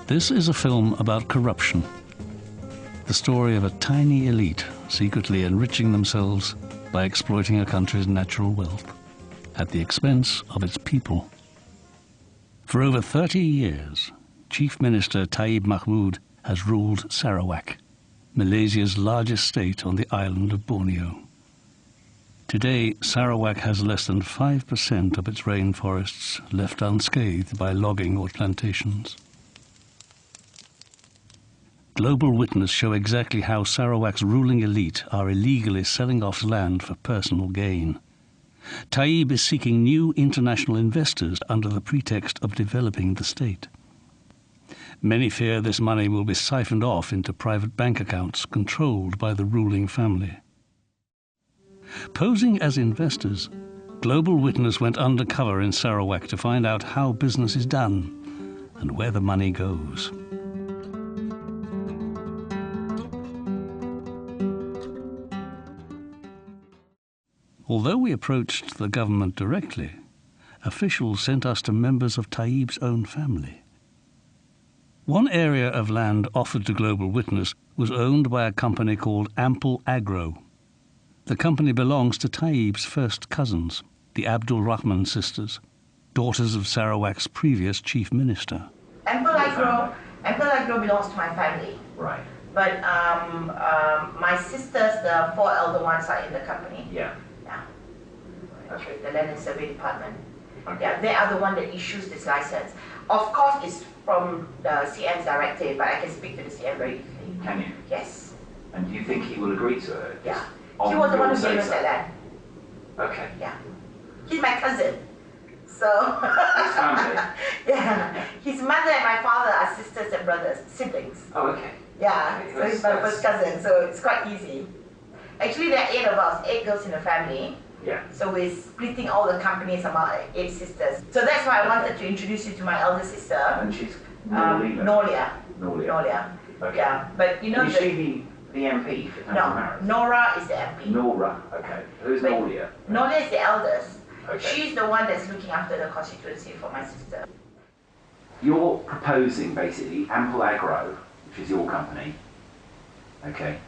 This is a film about corruption. The story of a tiny elite secretly enriching themselves by exploiting a country's natural wealth at the expense of its people. For over 30 years, Chief Minister Taib Mahmud has ruled Sarawak, Malaysia's largest state on the island of Borneo. Today, Sarawak has less than 5% of its rainforests left unscathed by logging or plantations. Global Witness show exactly how Sarawak's ruling elite are illegally selling off land for personal gain. Taib is seeking new international investors under the pretext of developing the state. Many fear this money will be siphoned off into private bank accounts controlled by the ruling family. Posing as investors, Global Witness went undercover in Sarawak to find out how business is done and where the money goes. Although we approached the government directly, officials sent us to members of Taib's own family. One area of land offered to Global Witness was owned by a company called Ample Agro. The company belongs to Taib's first cousins, the Abdul Rahman sisters, daughters of Sarawak's previous chief minister. Ample Agro belongs to my family. Right. But my sisters, the 4 elder ones, are in the company. Yeah. Yeah. Okay. The Land and Survey Department. Okay. Yeah, they are the one that issues this license. Of course, it's from the CM's directive, but I can speak to the CM very easily. Can you? Yes. And do you think he will agree to it? Yeah. He was the one who gave us that land. Okay. Yeah. He's my cousin. So. His family? Yeah. His mother and my father are sisters and brothers, siblings. Oh, okay. Yeah. Okay, So he's my first cousin, so it's quite easy. Actually, there are 8 of us, 8 girls in the family. Yeah. So we're splitting all the companies among 8 sisters. So that's why I wanted to introduce you to my elder sister. And she's Nolia. Nolia. Okay. Yeah, but you know. Is she the MP for No, marriage? Nora is the MP. Nora, okay. Who's But Nolia? Nolia is the eldest. Okay. She's the one that's looking after the constituency for my sister. You're proposing basically Ample Agro, which is your company, okay,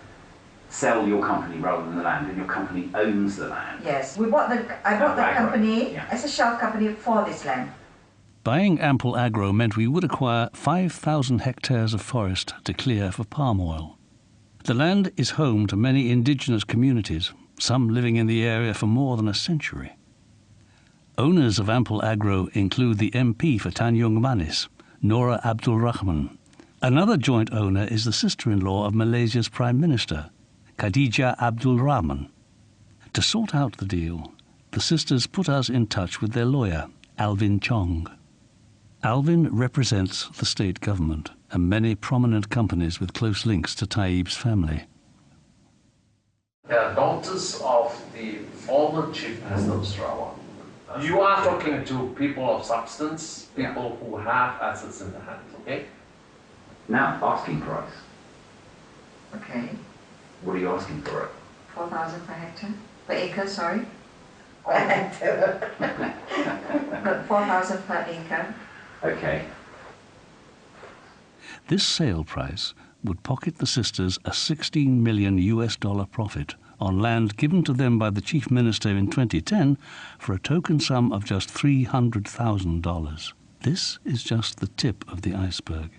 sell your company rather than the land, and your company owns the land. Yes, I bought the company as a shell company for this land. Buying Ample Agro meant we would acquire 5,000 hectares of forest to clear for palm oil. The land is home to many indigenous communities, some living in the area for more than a century. Owners of Ample Agro include the MP for Tanjung Manis, Nora Abdul Rahman. Another joint owner is the sister-in-law of Malaysia's Prime Minister, Khadijah Abdul Rahman. To sort out the deal, the sisters put us in touch with their lawyer, Alvin Chong. Alvin represents the state government and many prominent companies with close links to Taib's family. They are daughters of the former Chief Minister of Sarawak. You are talking to people of substance, people who have assets in the hand, okay? Now, asking price. Okay. What are you asking for it? 4,000 per hectare, per acre, sorry. Per hectare. 4,000 per acre. Okay. This sale price would pocket the sisters a $16 million profit on land given to them by the Chief Minister in 2010 for a token sum of just $300,000. This is just the tip of the iceberg.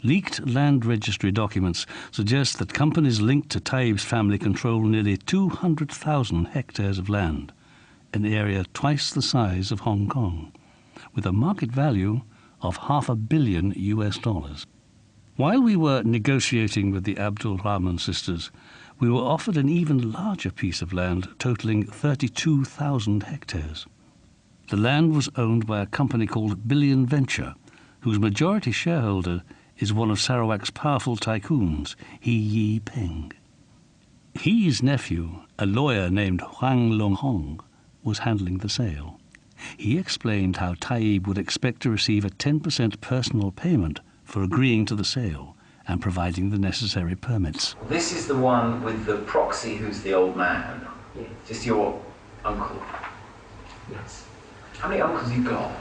Leaked land registry documents suggest that companies linked to Taib's family control nearly 200,000 hectares of land, an area twice the size of Hong Kong, with a market value of $500 million. While we were negotiating with the Abdul Rahman sisters, we were offered an even larger piece of land totaling 32,000 hectares. The land was owned by a company called Billion Venture, whose majority shareholder is one of Sarawak's powerful tycoons, He Yi Peng. He's nephew, a lawyer named Huang Long Hong, was handling the sale. He explained how Taib would expect to receive a 10% personal payment for agreeing to the sale and providing the necessary permits. This is the one with the proxy who's the old man. Yes. Just your uncle. Yes. How many uncles you got?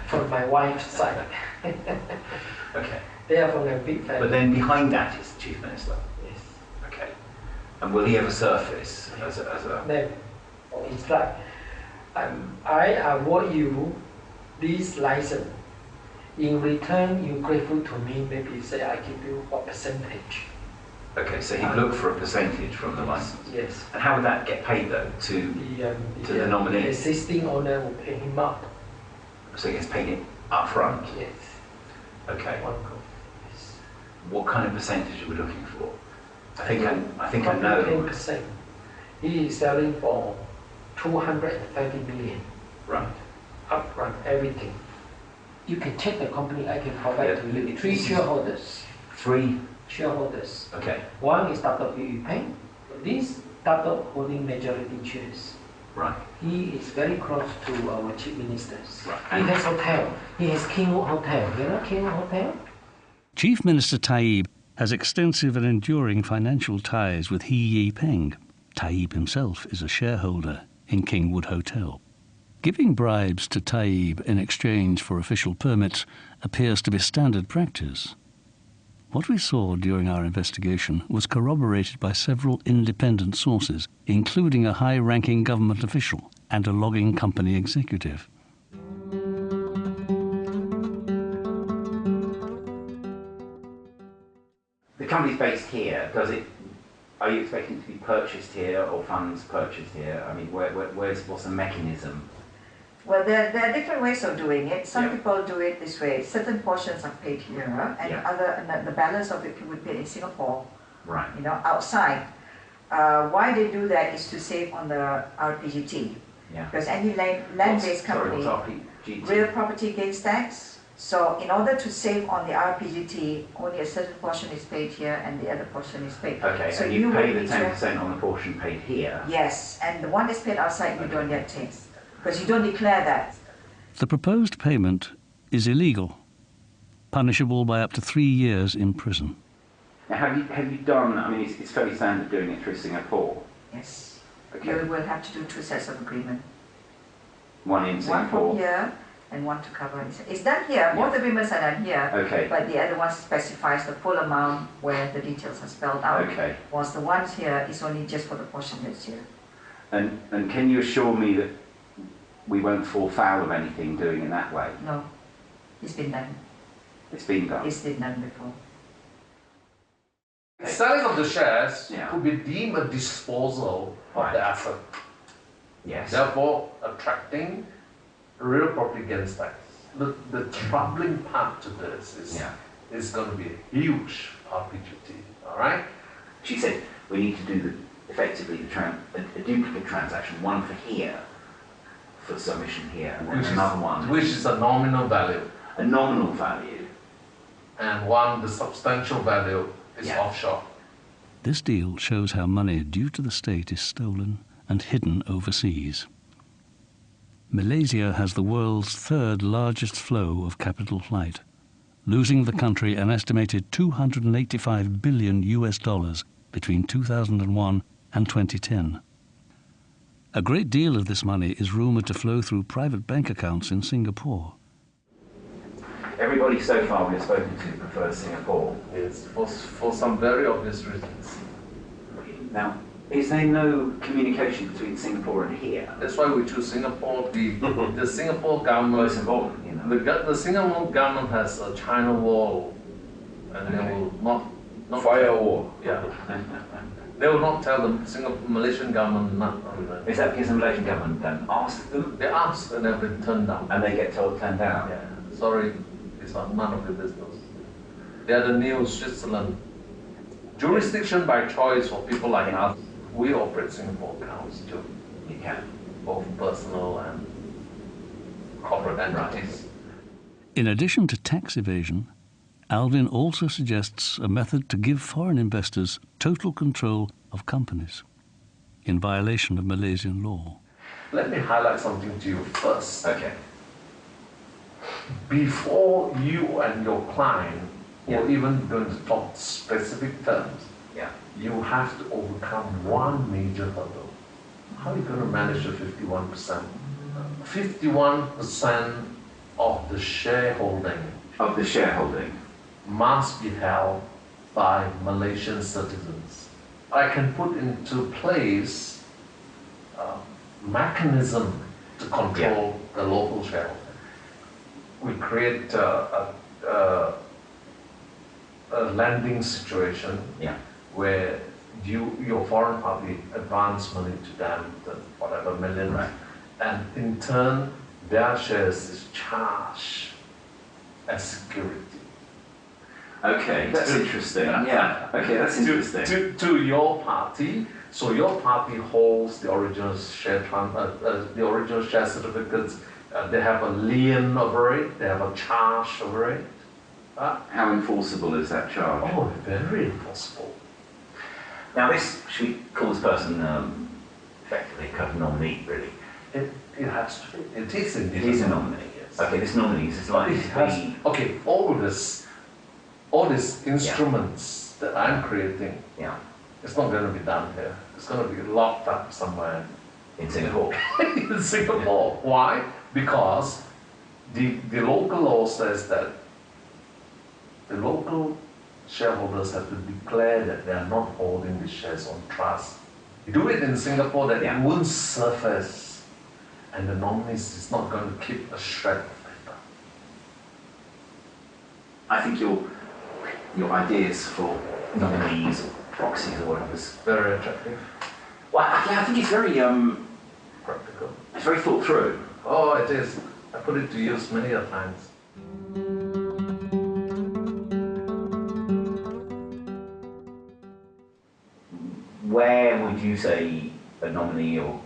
from my wife's side. Okay. They are from a big family. But then behind that is the Chief Minister. Yes. Okay. And will he ever surface as a... No. It's like, I award you this license. In return, you're grateful to me, maybe say I give you a percentage. Okay, so he'd look for a percentage from the license. Yes. And how would that get paid though to the nominee? The existing owner will pay him up. So he gets paid it up front? Yes. Okay. One go. Yes. What kind of percentage are we looking for? I think I know. 10%. He is selling for 230 million. Right. Upfront, everything. You can check the company, I can provide to you. 3 shareholders. 3 shareholders. Okay. One is Dr. Peng. This Dr. holding majority shares. Right. He is very close to our chief ministers. Right. He has hotel. He has Kingwood Hotel. You know Kingwood Hotel? Chief Minister Taib has extensive and enduring financial ties with He Yipeng. Taib himself is a shareholder in Kingwood Hotel. Giving bribes to Taib in exchange for official permits appears to be standard practice. What we saw during our investigation was corroborated by several independent sources, including a high-ranking government official and a logging company executive. The company's based here. Are you expecting it to be purchased here or funds purchased here? I mean, what's the mechanism? Well, there are different ways of doing it. Some Yeah. people do it this way. Certain portions are paid here, and Yeah. the balance of it would be paid in Singapore, Right. outside. Why they do that is to save on the RPGT. Yeah. Because any land-based company, Sorry, what's RPGT? real property gains tax. So in order to save on the RPGT, only a certain portion is paid here and the other portion is paid. Okay, so and you pay will the 10% on the portion paid here. Yes, and the one that's paid outside, you don't get tax. Because you don't declare that. The proposed payment is illegal, punishable by up to 3 years in prison. Now, have you done? I mean, it's fairly standard doing it through Singapore. Yes. Okay. You will have to do 2 sets of agreement. One in One Singapore. from here and one to cover. It's done here. Both agreements are done here. Okay. But the other one specifies the full amount where the details are spelled out. Okay. Whilst the ones here is only just for the portion that's here. And can you assure me that we won't fall foul of anything doing it that way? No. It's been done. It's been done. It's been done before. Selling of the shares Yeah. could be deemed a disposal of Right. the asset, Yes. therefore attracting real property gains tax. The troubling part to this is going to be a huge RPGT, all right? She said we need to do effectively a duplicate transaction, one for here, for submission here, and then another one. Which is a nominal value, A nominal value. and one, the substantial value, is Yeah. offshore. This deal shows how money due to the state is stolen and hidden overseas. Malaysia has the world's 3rd largest flow of capital flight, losing the country an estimated $285 billion between 2001 and 2010. A great deal of this money is rumoured to flow through private bank accounts in Singapore. Everybody so far we've spoken to prefers Singapore. Yes, for some very obvious reasons. Now, is there no communication between Singapore and here? That's why we choose Singapore. The Singapore government, Most important, you know. the Singapore government has a China wall, and they will not Firewall. Yeah. They will not tell the Malaysian government not. Is that because the Malaysian government don't ask them They ask and they've been turned down. and they get told turn down? Yeah. Sorry, it's not none of your business. They are the new Switzerland. Jurisdiction by choice for people like us. We operate Singapore accounts too, You can. both personal and corporate entities. In addition to tax evasion, Alvin also suggests a method to give foreign investors total control of companies, in violation of Malaysian law. Let me highlight something to you first. Okay. Before you and your client Yeah. or even going to talk specific terms, Yeah. you have to overcome one major hurdle. How are you going to manage the 51%? 51% of the shareholding Of the shareholding. must be held by Malaysian citizens. I can put into place a mechanism to control the local shareholding. We create a lending situation where your foreign party advance money to them, the whatever million, and in turn their shares is charged as security. Okay, that's interesting. Yeah. Okay, that's interesting. To your party, so your party holds the original share certificates. They have a lien over it. They have a charge over it. How enforceable is that charge? Oh, very enforceable. Now, should we call this person effectively a kind of nominee, really? It has to be. It is indeed. It is a nominee. Yes. Okay, this nominee is likely to be. Okay, all these instruments that I'm creating. It's not going to be done here. It's going to be locked up somewhere In Singapore. In Singapore. Why? Because the local law says that the local shareholders have to declare that they are not holding the shares on trust. You do it in Singapore, that it won't surface, and the nominees is not going to keep a shred of paper. I think your ideas for nominees or proxies or whatever is Very attractive. well, I think it's very Practical. it's very thought through. Oh, it is. I put it to use many a times. Where would you say a nominee or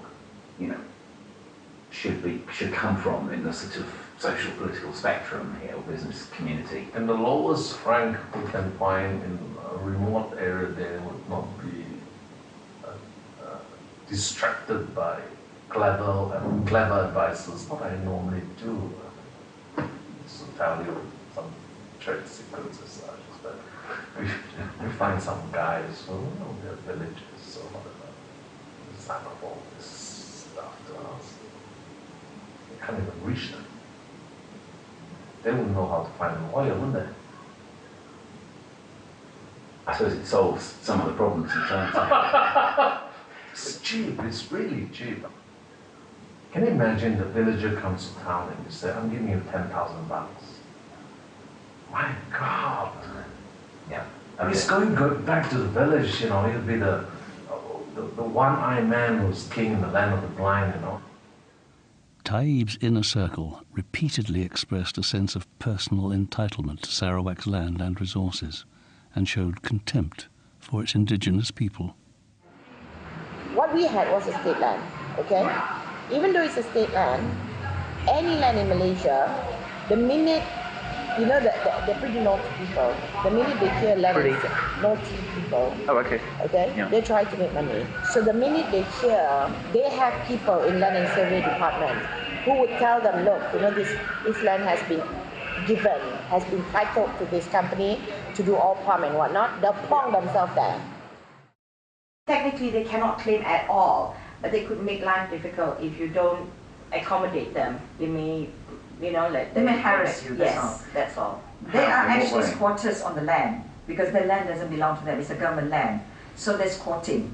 should come from in the sort of social political spectrum here, or business community? In the lowest rank we can find in a remote area, they would not be distracted by clever advices. What I normally do is to tell you some trade secrets as such. But we find some guys who they're villagers or whatever, sign up all this stuff to us. We can't even reach them. They wouldn't know how to find a lawyer, wouldn't they? I suppose it solves some of the problems in terms of It's cheap, it's really cheap. Can you imagine the villager comes to town and you say, I'm giving you $10,000. My God. yeah. He's going back to the village, he'll be the one-eyed man who's king in the land of the blind, Taib's inner circle repeatedly expressed a sense of personal entitlement to Sarawak's land and resources, and showed contempt for its indigenous people. What we had was a state land, okay? Even though it's a state land, any land in Malaysia, the minute, they're pretty naughty people. The minute they hear land is naughty people, they try to make money. So the minute they hear, they have people in land and survey department who would tell them, look, this land has been given, has been titled to this company to do all farm and whatnot. They'll plonk themselves there. Technically, they cannot claim at all, but they could make life difficult if you don't accommodate them. They may, They may harass you, that's all. They are actually squatters on the land, because the land doesn't belong to them, it's a government land. So they're squatting.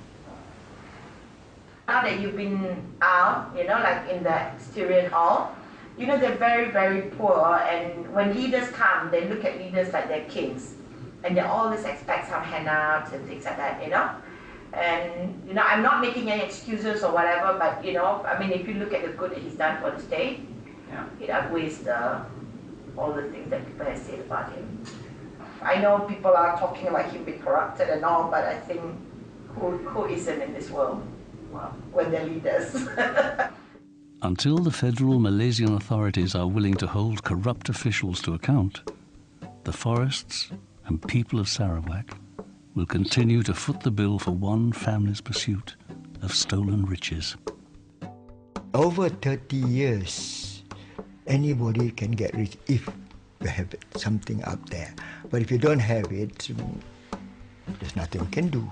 Now that you've been out, like in the Styrian Hall, they're very, very poor, and when leaders come, they look at leaders like they're kings. And they always expect some handouts and things like that, And, I'm not making any excuses or whatever, but, if you look at the good that he's done for the state, it outweighs all the things that people have said about him. I know people are talking about him being corrupted and all, but I think who isn't in this world when they're leaders? Until the federal Malaysian authorities are willing to hold corrupt officials to account, the forests and people of Sarawak will continue to foot the bill for one family's pursuit of stolen riches. Over 30 years, anybody can get rich if you have something up there. But if you don't have it, there's nothing you can do.